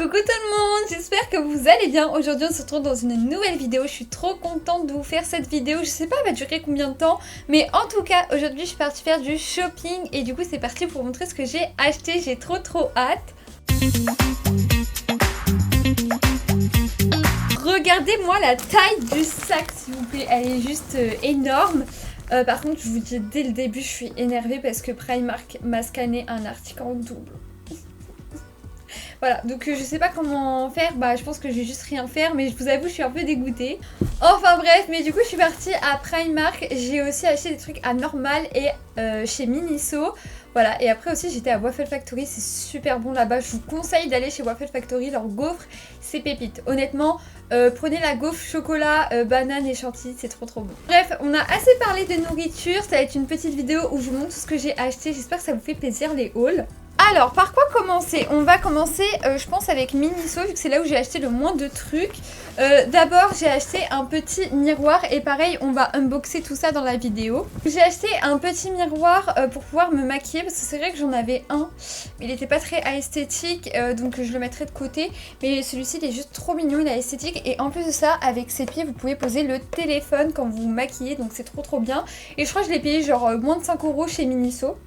Coucou tout le monde, j'espère que vous allez bien. Aujourd'hui on se retrouve dans une nouvelle vidéo. Je suis trop contente de vous faire cette vidéo. Je sais pas elle va durer combien de temps, mais en tout cas aujourd'hui je suis partie faire du shopping et du coup c'est parti pour vous montrer ce que j'ai acheté. J'ai trop hâte. Regardez-moi la taille du sac s'il vous plaît, elle est juste énorme. Par contre je vous dis dès le début je suis énervée parce que Primark m'a scanné un article en double. Voilà, donc je sais pas comment faire, bah je pense que je vais juste rien faire, mais je vous avoue je suis un peu dégoûtée. Enfin bref, mais du coup je suis partie à Primark, j'ai aussi acheté des trucs à Normal et chez Miniso. Voilà, et après aussi j'étais à Waffle Factory, c'est super bon là-bas, je vous conseille d'aller chez Waffle Factory, leur gaufre c'est pépite. Honnêtement, prenez la gaufre chocolat, banane et chantilly, c'est trop bon. Bref, on a assez parlé de nourriture, ça va être une petite vidéo où je vous montre tout ce que j'ai acheté, j'espère que ça vous fait plaisir les hauls. Alors, par quoi commencer? On va commencer, je pense, avec Miniso, vu que c'est là où j'ai acheté le moins de trucs. D'abord, j'ai acheté un petit miroir et pareil, on va unboxer tout ça dans la vidéo. J'ai acheté un petit miroir pour pouvoir me maquiller, parce que c'est vrai que j'en avais un, mais il n'était pas très esthétique, donc je le mettrai de côté. Mais celui-ci, il est juste trop mignon, il est esthétique. Et en plus de ça, avec ses pieds, vous pouvez poser le téléphone quand vous vous maquillez, donc c'est trop bien. Et je crois que je l'ai payé genre moins de 5 € chez Miniso.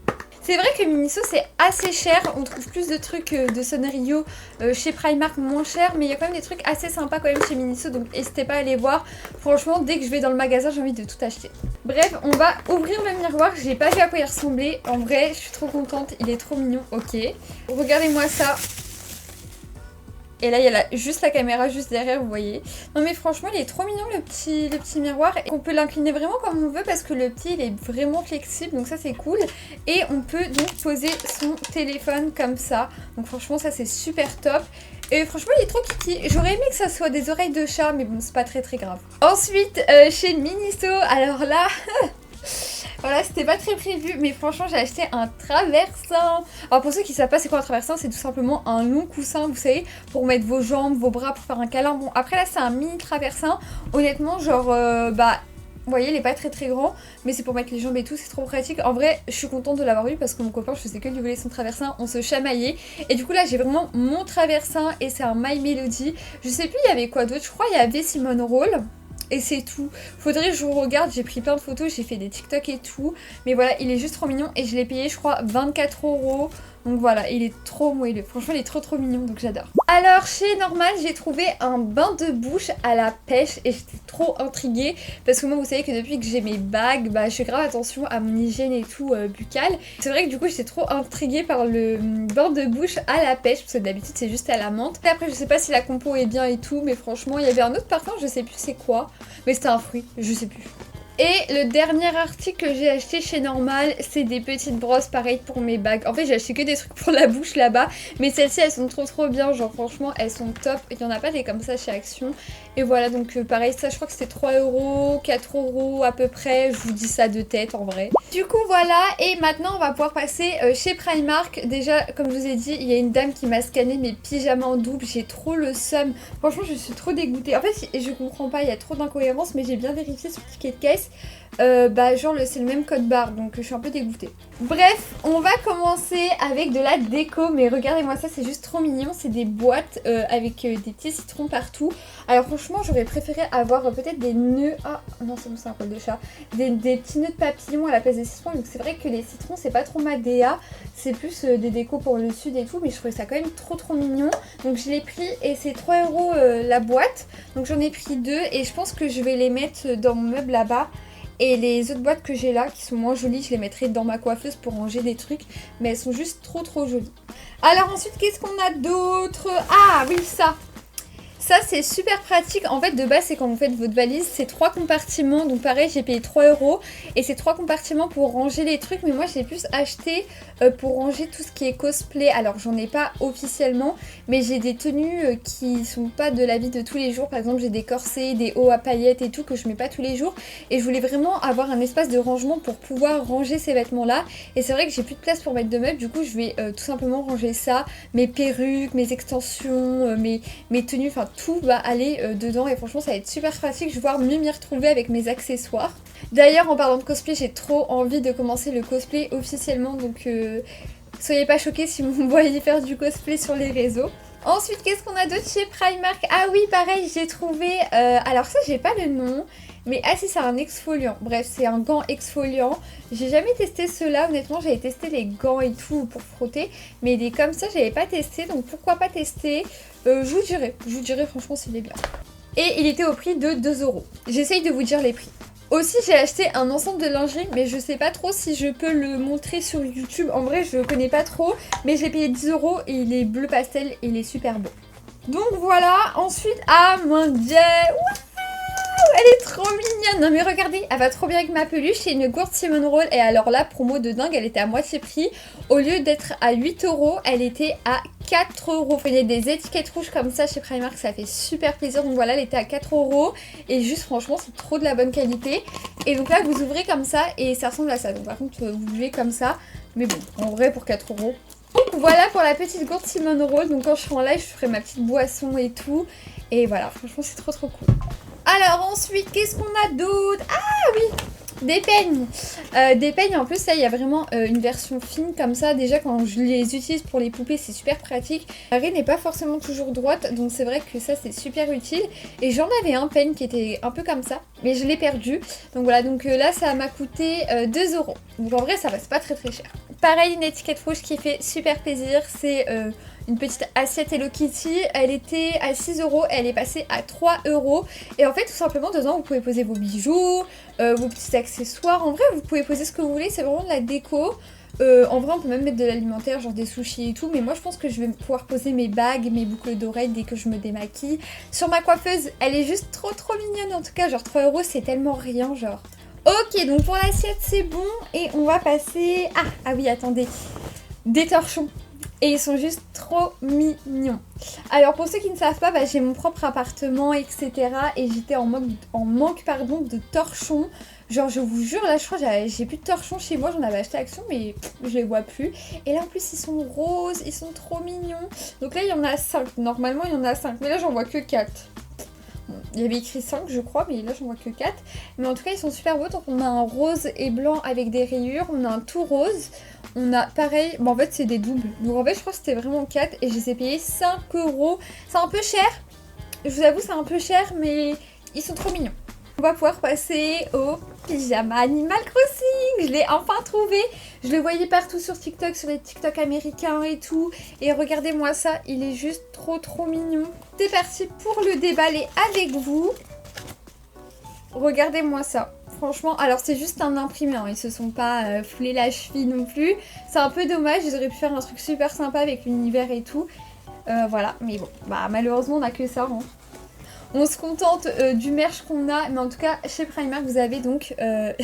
C'est vrai que Miniso c'est assez cher, on trouve plus de trucs de Sanrio chez Primark moins cher, mais il y a quand même des trucs assez sympas quand même chez Miniso, donc n'hésitez pas à aller voir. Franchement, dès que je vais dans le magasin, j'ai envie de tout acheter. Bref, on va ouvrir le miroir, j'ai pas vu à quoi il ressemblait. En vrai, je suis trop contente, il est trop mignon, ok. Regardez-moi ça. Et là, il y a juste la caméra juste derrière, vous voyez. Non mais franchement, il est trop mignon le petit miroir. Et on peut l'incliner vraiment comme on veut parce que le pied, il est vraiment flexible. Donc ça, c'est cool. Et on peut donc poser son téléphone comme ça. Donc franchement, ça, c'est super top. Et franchement, il est trop kiki. J'aurais aimé que ça soit des oreilles de chat, mais bon, c'est pas très grave. Ensuite, chez Miniso, alors là... Voilà, c'était pas très prévu, mais franchement j'ai acheté un traversin. Alors pour ceux qui savent pas c'est quoi un traversin, c'est tout simplement un long coussin, vous savez, pour mettre vos jambes, vos bras, pour faire un câlin. Bon après là c'est un mini traversin, honnêtement genre vous voyez il est pas très grand, mais c'est pour mettre les jambes et tout, c'est trop pratique. En vrai je suis contente de l'avoir eu parce que mon copain je faisais que lui voler son traversin, on se chamaillait. Et du coup là j'ai vraiment mon traversin et c'est un My Melody. Je sais plus il y avait quoi d'autre, je crois il y avait Simone Roll. Et c'est tout. Faudrait que je vous regarde, j'ai pris plein de photos, j'ai fait des TikTok et tout. Mais voilà, il est juste trop mignon et je l'ai payé je crois 24 €. Donc voilà, il est trop moelleux. Franchement, il est trop mignon, donc j'adore. Alors, chez Normal, j'ai trouvé un bain de bouche à la pêche et j'étais trop intriguée. Parce que moi, vous savez que depuis que j'ai mes bagues, bah, je fais grave attention à mon hygiène et tout buccale. C'est vrai que du coup, j'étais trop intriguée par le bain de bouche à la pêche. Parce que d'habitude, c'est juste à la menthe. Et après, je sais pas si la compo est bien et tout. Mais franchement, il y avait un autre parfum, je sais plus c'est quoi. Mais c'était un fruit, je sais plus. Et le dernier article que j'ai acheté chez Normal, c'est des petites brosses pareilles pour mes bagues. En fait j'ai acheté que des trucs pour la bouche là-bas, mais celles-ci elles sont trop bien, genre franchement elles sont top. Il n'y en a pas des comme ça chez Action. Et voilà donc pareil ça je crois que c'était 3 €, 4 € à peu près, je vous dis ça de tête en vrai. Du coup voilà, et maintenant on va pouvoir passer chez Primark. Déjà comme je vous ai dit, il y a une dame qui m'a scanné mes pyjamas en double, j'ai trop le seum. Franchement je suis trop dégoûtée. En fait je comprends pas, il y a trop d'incohérences, mais j'ai bien vérifié sur le ticket de caisse. Genre c'est le même code barre, donc je suis un peu dégoûtée. Bref, on va commencer avec de la déco, mais regardez-moi ça, c'est juste trop mignon. C'est des boîtes avec des petits citrons partout. Alors franchement j'aurais préféré avoir peut-être des nœuds, ah non c'est bon c'est un poil de chat, des petits nœuds de papillon à la place des citrons. Donc c'est vrai que les citrons c'est pas trop ma DA, c'est plus des décos pour le sud et tout, mais je trouvais ça quand même trop mignon. Donc je l'ai pris et c'est 3 € la boîte, donc j'en ai pris deux et je pense que je vais les mettre dans mon meuble là-bas. Et les autres boîtes que j'ai là, qui sont moins jolies, je les mettrai dans ma coiffeuse pour ranger des trucs. Mais elles sont juste trop jolies. Alors ensuite, qu'est-ce qu'on a d'autre? Ah oui, ça! Ça c'est super pratique, en fait de base c'est quand vous faites votre valise, c'est 3 compartiments, donc pareil j'ai payé 3 € et c'est 3 compartiments pour ranger les trucs, mais moi j'ai plus acheté pour ranger tout ce qui est cosplay. Alors j'en ai pas officiellement, mais j'ai des tenues qui sont pas de la vie de tous les jours, par exemple j'ai des corsets, des hauts à paillettes et tout que je mets pas tous les jours, et je voulais vraiment avoir un espace de rangement pour pouvoir ranger ces vêtements là, et c'est vrai que j'ai plus de place pour mettre de meubles, du coup je vais tout simplement ranger ça, mes perruques, mes extensions, mes tenues, enfin tout va aller dedans et franchement ça va être super pratique, je vais pouvoir mieux m'y retrouver avec mes accessoires. D'ailleurs en parlant de cosplay, j'ai trop envie de commencer le cosplay officiellement, donc soyez pas choqués si vous me voyez faire du cosplay sur les réseaux. Ensuite, qu'est-ce qu'on a d'autre chez Primark? Ah oui, pareil, j'ai trouvé... alors ça, j'ai pas le nom. Mais ah si, c'est un exfoliant. Bref, c'est un gant exfoliant. J'ai jamais testé ceux-là. Honnêtement, j'avais testé les gants et tout pour frotter. Mais des comme ça, j'avais pas testé. Donc pourquoi pas tester? Je vous dirai. Je vous dirai franchement s'il est bien. Et il était au prix de 2 €. J'essaye de vous dire les prix. Aussi, j'ai acheté un ensemble de lingerie, mais je sais pas trop si je peux le montrer sur YouTube. En vrai, je connais pas trop, mais je l'ai payé 10 € et il est bleu pastel et il est super beau. Donc voilà, ensuite, ah mon dieu, elle est trop mignonne. Non mais regardez, elle va trop bien avec ma peluche. C'est une gourde Simone Roll. Et alors là, promo de dingue, elle était à moitié prix. Au lieu d'être à 8 €, elle était à 4 €. Il y a des étiquettes rouges comme ça chez Primark, ça fait super plaisir. Donc voilà, elle était à 4 €. Et juste franchement, c'est trop de la bonne qualité. Et donc là, vous ouvrez comme ça et ça ressemble à ça. Donc par contre, vous buvez comme ça. Mais bon, en vrai, pour 4 €. Donc voilà pour la petite gourde Simone Roll. Donc quand je serai en live, je ferai ma petite boisson et tout. Et voilà, franchement, c'est trop trop cool. Alors ensuite, qu'est-ce qu'on a d'autre? Ah oui, des peignes. Des peignes, en plus là il y a vraiment une version fine comme ça. Déjà quand je les utilise pour les poupées, c'est super pratique. La raie n'est pas forcément toujours droite, donc c'est vrai que ça c'est super utile. Et j'en avais un peigne qui était un peu comme ça, mais je l'ai perdu. Donc voilà, donc là ça m'a coûté 2 €. Donc en vrai ça passe pas très très cher. Pareil, une étiquette rouge qui fait super plaisir, c'est... une petite assiette Hello Kitty, elle était à 6 €, elle est passée à 3 €. Et en fait, tout simplement, dedans, vous pouvez poser vos bijoux, vos petits accessoires. En vrai, vous pouvez poser ce que vous voulez, c'est vraiment de la déco. En vrai, on peut même mettre de l'alimentaire, genre des sushis et tout. Mais moi, je pense que je vais pouvoir poser mes bagues, mes boucles d'oreilles dès que je me démaquille. Sur ma coiffeuse, elle est juste trop trop mignonne. En tout cas, genre 3 €, c'est tellement rien, genre. Ok, donc pour l'assiette, c'est bon. Et on va passer... Ah oui, attendez. Des torchons. Et ils sont juste trop mignons. Alors pour ceux qui ne savent pas, bah, j'ai mon propre appartement, etc. Et j'étais en manque de torchons. Genre je vous jure, là je crois que j'ai plus de torchons chez moi. J'en avais acheté à Action mais je les vois plus. Et là en plus ils sont roses, ils sont trop mignons. Donc là il y en a 5. Normalement il y en a 5. Mais là j'en vois que 4. Bon, il y avait écrit 5 je crois, mais là j'en vois que 4. Mais en tout cas ils sont super beaux. Donc on a un rose et blanc avec des rayures. On a un tout rose. On a pareil, bon en fait c'est des doubles. Donc en fait je crois que c'était vraiment 4 et je les ai payés 5 €. C'est un peu cher. Je vous avoue c'est un peu cher mais ils sont trop mignons. On va pouvoir passer au pyjama Animal Crossing. Je l'ai enfin trouvé. Je le voyais partout sur TikTok, sur les TikTok américains et tout. Et regardez-moi ça, il est juste trop trop mignon. C'est parti pour le déballer avec vous. Regardez-moi ça. Franchement, alors c'est juste un imprimé, hein. Ils se sont pas foulés la cheville non plus. C'est un peu dommage, ils auraient pu faire un truc super sympa avec l'univers et tout. Voilà, mais bon, bah malheureusement on a que ça. Hein. On se contente du merch qu'on a, mais en tout cas chez Primark vous avez donc... je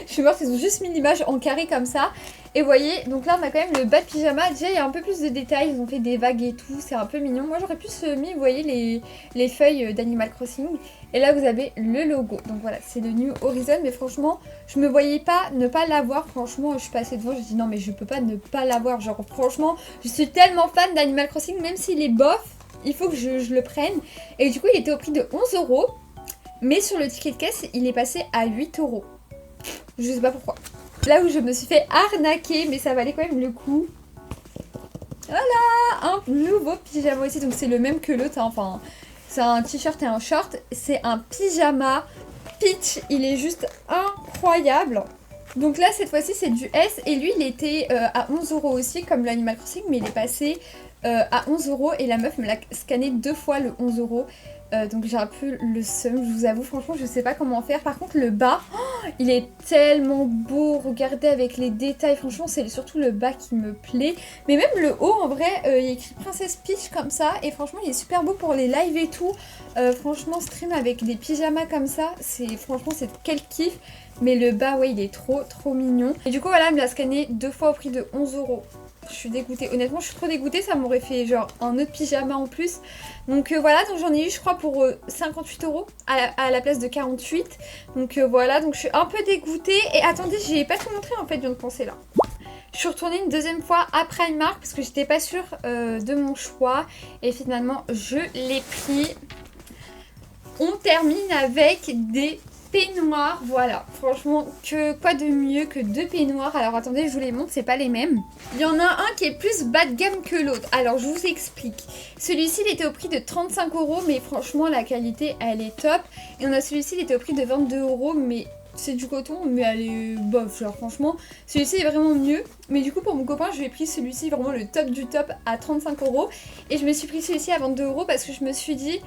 suis morte, ils ont juste mis l'image en carré comme ça. Et vous voyez, donc là on a quand même le bas de pyjama. Déjà il y a un peu plus de détails, ils ont fait des vagues et tout, c'est un peu mignon. Moi j'aurais plus mis, vous voyez, les feuilles d'Animal Crossing. Et là vous avez le logo. Donc voilà, c'est le New Horizon. Mais franchement, je me voyais pas ne pas l'avoir. Franchement, je suis passée devant, je dis non mais je peux pas ne pas l'avoir. Genre franchement, je suis tellement fan d'Animal Crossing, même s'il est bof. Il faut que je le prenne. Et du coup, il était au prix de 11 €. Mais sur le ticket de caisse, il est passé à 8 €. Je sais pas pourquoi. Là où je me suis fait arnaquer, mais ça valait quand même le coup. Voilà, un nouveau pyjama aussi. Donc c'est le même que l'autre. Hein. Enfin, c'est un t-shirt et un short. C'est un pyjama peach. Il est juste incroyable. Donc là, cette fois-ci, c'est du S. Et lui, il était à 11 € aussi, comme l'Animal Crossing. Mais il est passé... à 11 € et la meuf me l'a scanné 2 fois le 11 €. Donc j'ai un peu le seum, je vous avoue, franchement je sais pas comment faire. Par contre le bas, il est tellement beau, regardez avec les détails, franchement c'est surtout le bas qui me plaît. Mais même le haut en vrai, il y a écrit Princesse Peach comme ça et franchement il est super beau pour les lives et tout. Franchement stream avec des pyjamas comme ça, franchement c'est quel kiff. Mais le bas ouais il est trop trop mignon. Et du coup voilà, elle me l'a scanné 2 fois au prix de 11 €. Je suis dégoûtée, honnêtement je suis trop dégoûtée, ça m'aurait fait genre un autre pyjama en plus. Donc voilà, donc j'en ai eu je crois pour 58 € à la place de 48. Donc voilà, donc je suis un peu dégoûtée. Et attendez, j'ai pas tout montré en fait, je viens de penser là. Je suis retournée une deuxième fois à Primark parce que j'étais pas sûre de mon choix. Et finalement je l'ai pris. On termine avec des peignoirs, voilà, franchement, quoi de mieux que 2 peignoirs. Alors attendez, je vous les montre, c'est pas les mêmes. Il y en a un qui est plus bas de gamme que l'autre, alors je vous explique. Celui-ci, il était au prix de 35 €, mais franchement, la qualité, elle est top. Et on a celui-ci, il était au prix de 22 €, mais c'est du coton, mais elle est bof, genre franchement, celui-ci est vraiment mieux. Mais du coup, pour mon copain, je lui ai pris celui-ci, vraiment le top du top, à 35 €. Et je me suis pris celui-ci à 22 € parce que je me suis dit...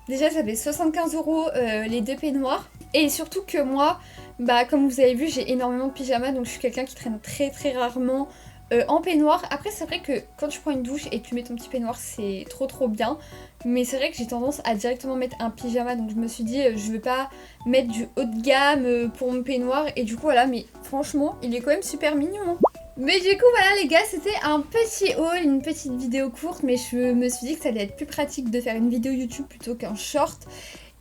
Déjà, ça fait 75 € les 2 peignoirs. Et surtout que moi, bah comme vous avez vu, j'ai énormément de pyjamas. Donc je suis quelqu'un qui traîne très très rarement en peignoir. Après, c'est vrai que quand tu prends une douche et que tu mets ton petit peignoir, c'est trop bien. Mais c'est vrai que j'ai tendance à directement mettre un pyjama. Donc je me suis dit, je vais pas mettre du haut de gamme pour mon peignoir. Et du coup, voilà. Mais franchement, il est quand même super mignon, hein. Mais du coup voilà les gars, c'était un petit haul, une petite vidéo courte, mais je me suis dit que ça allait être plus pratique de faire une vidéo YouTube plutôt qu'un short.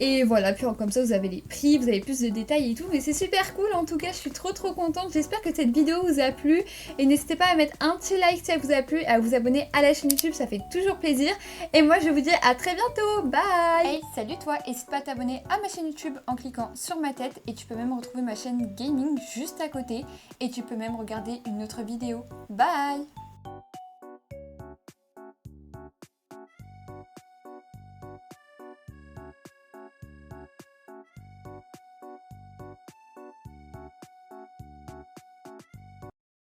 Et voilà, puis comme ça vous avez les prix, vous avez plus de détails et tout, mais c'est super cool en tout cas, je suis trop contente. J'espère que cette vidéo vous a plu et n'hésitez pas à mettre un petit like si elle vous a plu, à vous abonner à la chaîne YouTube, ça fait toujours plaisir. Et moi je vous dis à très bientôt, bye. Hey, salut toi, n'hésite pas à t'abonner à ma chaîne YouTube en cliquant sur ma tête et tu peux même retrouver ma chaîne gaming juste à côté et tu peux même regarder une autre vidéo. Bye.